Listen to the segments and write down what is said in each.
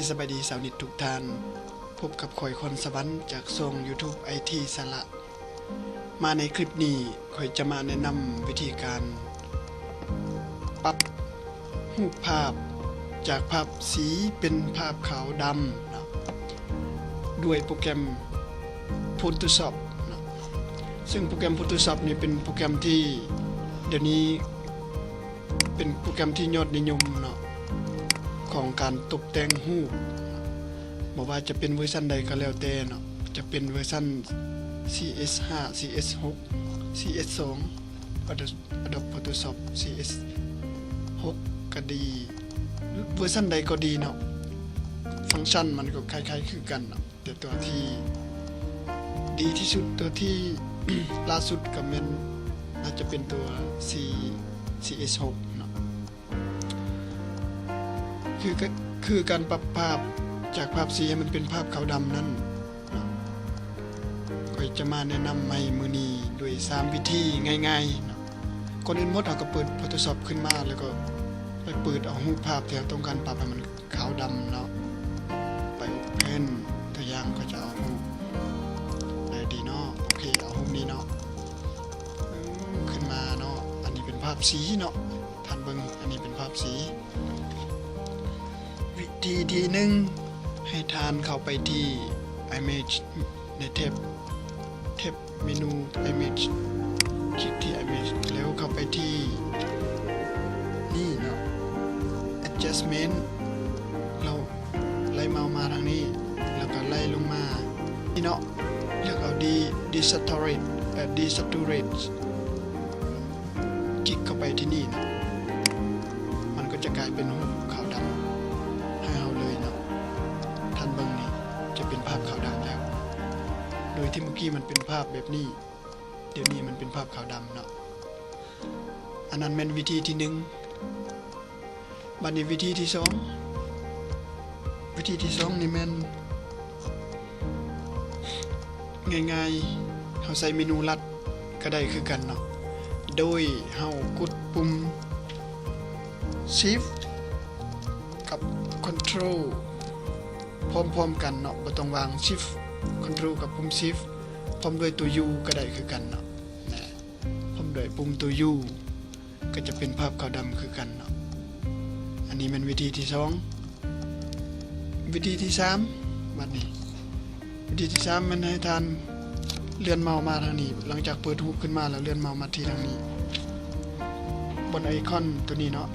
สบายดีสาวนิดทุกท่านพบกับข่อยคนสวรรค์จากช่อง YouTube IT สาระมาในคลิปนี้ข่อยจะมาแนะนำวิธีการปรับรูปภาพจากภาพสีเป็นภาพขาวดำนะด้วยโปรแกรม Photoshop นะซึ่งโปรแกรม Photoshop นี่เป็นโปรแกรมที่เดี๋ยวนี้เป็นโปรแกรมที่ยอดนิยมเนาะของการตกแต่งรูปบ่ว่าจะเป็นเวอร์ชันใดก็แล้วแต่เนาะจะเป็นเวอร์ชัน CS5 CS6 CS2 Adobe Photoshop CS6 ก็ดีเวอร์ชันใดก็ดีเนาะฟังก์ชันมันก็คล้ายๆคือกันเนาะแต่ตัวที่ดีที่สุดตัวที่ ล่าสุดก็เป็นน่าจะเป็นตัว CS6 เนาะคือการปรับภาพจากภาพสีให้มันเป็นภาพขาวดำนั้นก็จะมาแนะนำให้มื้อนี้ด้วย3วิธีง่ายๆเนาะก่อนอื่นหมดเราก็เปิด Photoshop ขึ้นมาแล้วก็เปิดเอารูปภาพที่เราต้องการปรับให้มันขาวดำเนาะไป Open ตัวอย่างก็จะเอารูปได้ดีเนาะโอเคเอารูปนี้เนาะขึ้นมาเนาะอันนี้เป็นภาพสีเนาะท่านเบิ่งอันนี้เป็นภาพสีวิธีที่หนึ่งให้ทานเข้าไปที่ Image ในแท็บเมนู Image คลิกที่ Image แล้วเข้าไปที่นี่เนาะ Adjustment เราไล่เมาส์มาทางนี้แล้วก็ไล่ลงมานี่เนาะเลือกเอา Desaturate คลิกเข้าไปที่นี่เนาะมันก็จะกลายเป็นรูปขาวดำให้เราเลยเนาะท่านเบิ่งนี่จะเป็นภาพขาวดำแล้วโดยที่เมื่อกี้มันเป็นภาพแบบนี้เดี๋ยวนี้มันเป็นภาพขาวดำเนาะอันนั้นเป็นวิธีที่1บัดนี้วิธีที่2นี่แม่นง่ายๆเฮาใส่เมนูลัดก็ได้คือกันเนาะโดยเฮากดปุ่ม Shift กับ Control พร้อมๆกันเนาะบ่ต้องวาง Shift Control กับปุ่ม Shift พร้อมด้วยตัว U ก็ได้คือกันเนาะนะพร้อมด้วยปุ่มตัว U ก็จะเป็นภาพขาวดำคือกันเนาะอันนี้เป็นวิธีที่2วิธีที่3บัดนี้วิธีที่3มันให้ท่านเลื่อนเมาส์มาทางนี้หลังจากเปิดรูปขึ้นมาแล้วเลื่อนเมาส์มาที่ทางนี้บนไอคอนตัวนี้เนาะ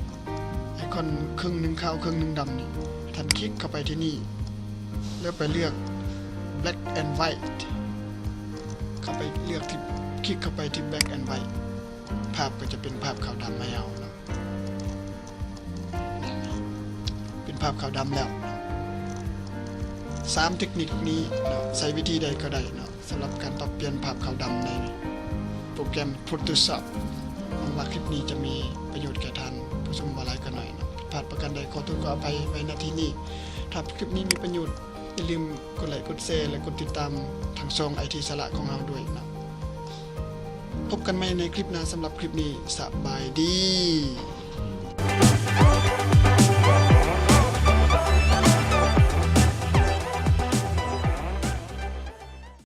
ไอคอนครึ่งนึงขาวครึ่งนึงดำนี่ท่านคลิกเข้าไปที่นี่แล้วไปเลือก black and white เข้าไปเลือกที่คลิกเข้าไปที่ black and white ภาพก็จะเป็นภาพขาวดำไม่เอาเนาะเป็นภาพขาวดำแล้ว3เทคนิคนี้เนาะใช้วิธีใดก็ได้เนาะสำหรับการปรับเปลี่ยนภาพขาวดำในโปรแกรม Photoshop หวังว่าคลิปนี้จะมีประโยชน์แก่ท่านผู้ชมว่าหลายกันหน่อยเนาะผิดพลาดประการใดขอโทษขออภัยไว้ณที่นี้ถ้าคลิปนี้มีประโยชน์อย่าลืมกดไลค์กดแชร์และกดติดตามทางช่อง IT สาระของเราด้วยนะพบกันใหม่ในคลิปหน้าสำหรับคลิปนี้สบายดี